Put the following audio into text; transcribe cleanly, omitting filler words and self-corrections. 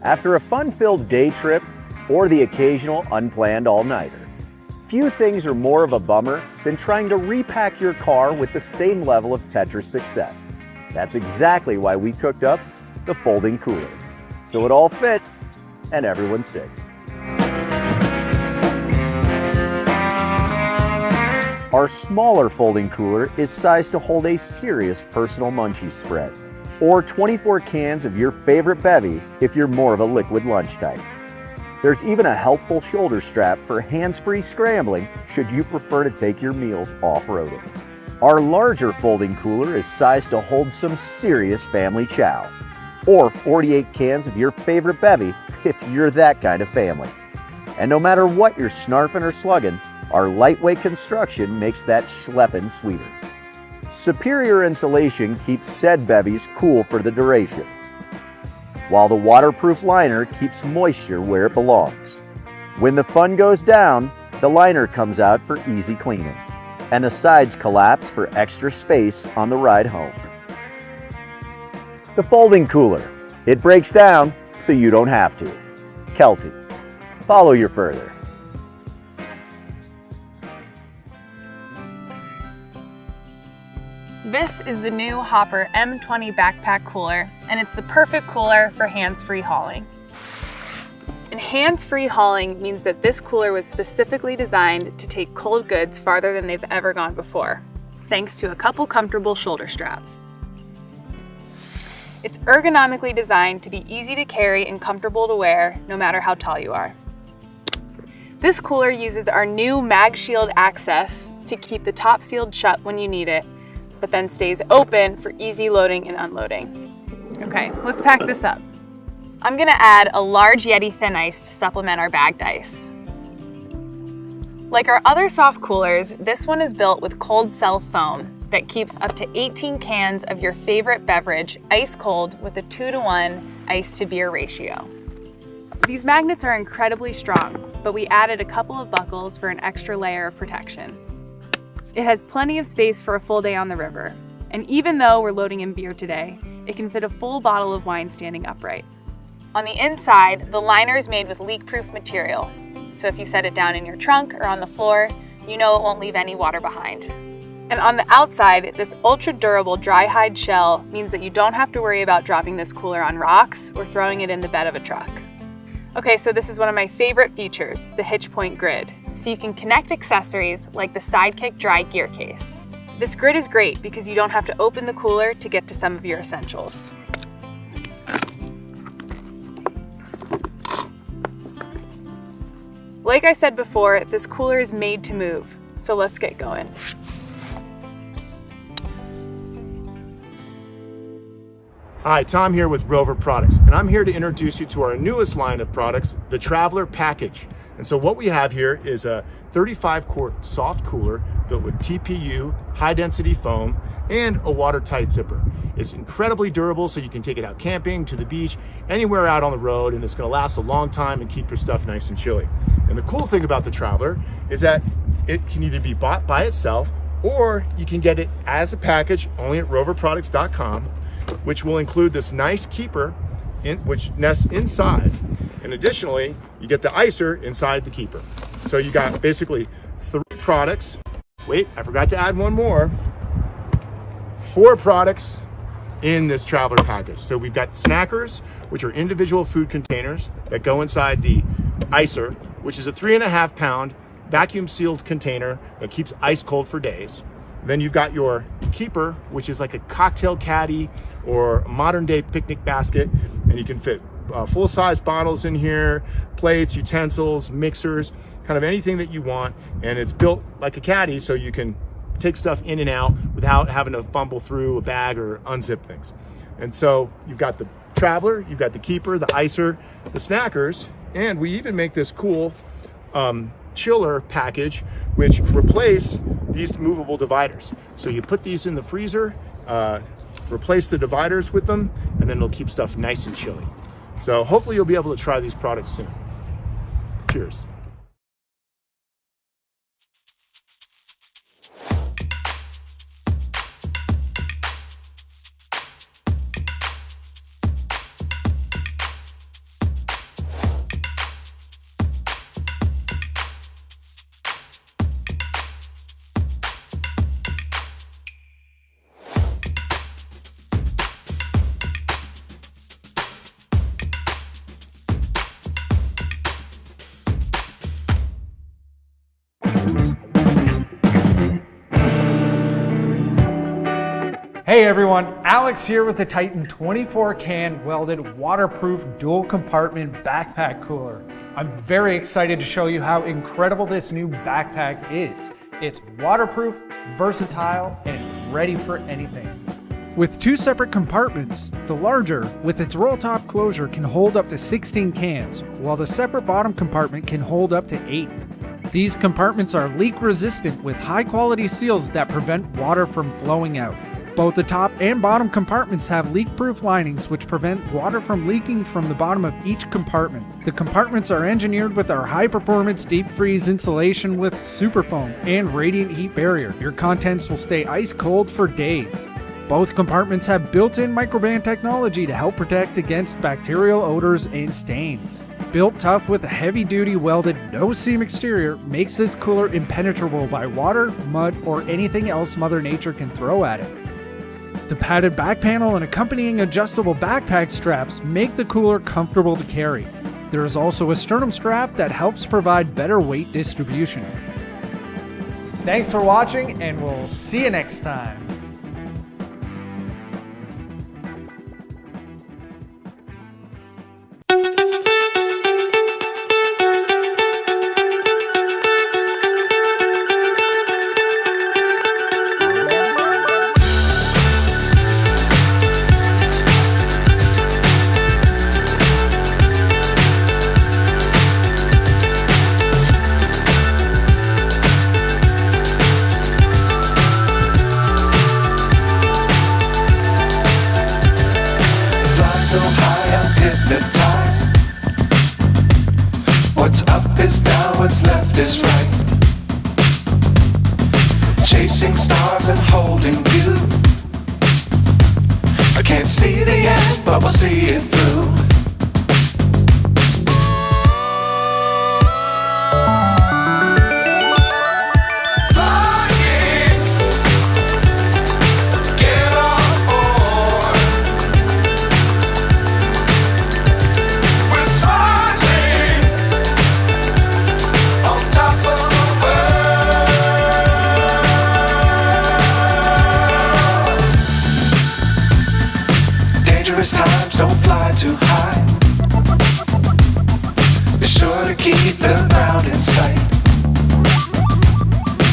After a fun-filled day trip or the occasional unplanned all-nighter, few things are more of a bummer than trying to repack your car with the same level of Tetris success. That's exactly why we cooked up the folding cooler, so it all fits and everyone sits. Our smaller folding cooler is sized to hold a serious personal munchies spread, or 24 cans of your favorite bevy if you're more of a liquid lunch type. There's even a helpful shoulder strap for hands-free scrambling should you prefer to take your meals off-roading. Our larger folding cooler is sized to hold some serious family chow, or 48 cans of your favorite bevy if you're that kind of family. And no matter what you're snarfing or slugging, our lightweight construction makes that schleppin' sweeter. Superior insulation keeps said bevies cool for the duration, while the waterproof liner keeps moisture where it belongs. When the fun goes down, the liner comes out for easy cleaning, and the sides collapse for extra space on the ride home. The folding cooler. It breaks down so you don't have to. Kelty. Follow your further. This is the new Hopper M20 backpack cooler, and it's the perfect cooler for hands-free hauling. And hands-free hauling means that this cooler was specifically designed to take cold goods farther than they've ever gone before, thanks to a couple comfortable shoulder straps. It's ergonomically designed to be easy to carry and comfortable to wear, no matter how tall you are. This cooler uses our new MagShield access to keep the top sealed shut when you need it, but then stays open for easy loading and unloading. Okay, let's pack this up. I'm gonna add a large YETI thin ice to supplement our bagged ice. Like our other soft coolers, this one is built with cold cell foam that keeps up to 18 cans of your favorite beverage ice cold with a 2-to-1 ice to beer ratio. These magnets are incredibly strong, but we added a couple of buckles for an extra layer of protection. It has plenty of space for a full day on the river, and even though we're loading in beer today, it can fit a full bottle of wine standing upright. On the inside, the liner is made with leak-proof material, so if you set it down in your trunk or on the floor, you know it won't leave any water behind. And on the outside, this ultra-durable dry hide shell means that you don't have to worry about dropping this cooler on rocks or throwing it in the bed of a truck. Okay, so this is one of my favorite features, the hitch point grid. So you can connect accessories like the Sidekick dry gear case. This grid is great because you don't have to open the cooler to get to some of your essentials. Like I said before, this cooler is made to move, so let's get going. Hi, Tom here with Rover Products, and I'm here to introduce you to our newest line of products, the TravelR Package. And so what we have here is a 35-quart soft cooler built with TPU, high-density foam, and a watertight zipper. It's incredibly durable, so you can take it out camping, to the beach, anywhere out on the road, and it's gonna last a long time and keep your stuff nice and chilly. And the cool thing about the TravelR is that it can either be bought by itself, or you can get it as a package only at roverproducts.com, which will include this nice keeper which nests inside. And additionally, you get the icer inside the keeper. So you got basically 3 products. Wait, I forgot to add one more. 4 products in this TravelR package. So we've got snackers, which are individual food containers that go inside the icer, which is a 3.5 pound vacuum sealed container that keeps ice cold for days. Then you've got your keeper, which is like a cocktail caddy or a modern day picnic basket, and you can fit full-size bottles in here, plates, utensils, mixers, kind of anything that you want. And it's built like a caddy, so you can take stuff in and out without having to fumble through a bag or unzip things. And so you've got the TravelR, you've got the keeper, the icer, the snackers, and we even make this cool chiller package which replace these movable dividers. So you put these in the freezer, replace the dividers with them, and then it'll keep stuff nice and chilly. So hopefully you'll be able to try these products soon. Cheers. Hey everyone, Alex here with the Titan 24-can welded waterproof dual compartment backpack cooler. I'm very excited to show you how incredible this new backpack is. It's waterproof, versatile, and ready for anything. With two separate compartments, the larger, with its roll top closure, can hold up to 16 cans, while the separate bottom compartment can hold up to 8. These compartments are leak resistant with high quality seals that prevent water from flowing out. Both the top and bottom compartments have leak-proof linings which prevent water from leaking from the bottom of each compartment. The compartments are engineered with our high-performance deep freeze insulation with superfoam and radiant heat barrier. Your contents will stay ice cold for days. Both compartments have built-in microban technology to help protect against bacterial odors and stains. Built tough with a heavy-duty welded no-seam exterior makes this cooler impenetrable by water, mud, or anything else Mother Nature can throw at it. The padded back panel and accompanying adjustable backpack straps make the cooler comfortable to carry. There is also a sternum strap that helps provide better weight distribution. Thanks for watching, and we'll see you next time. So high I'm hypnotized. What's up is down, what's left is right. Chasing stars and holding you. I can't see the end, but we'll see it through. Dangerous times, don't fly too high. Be sure to keep the ground in sight.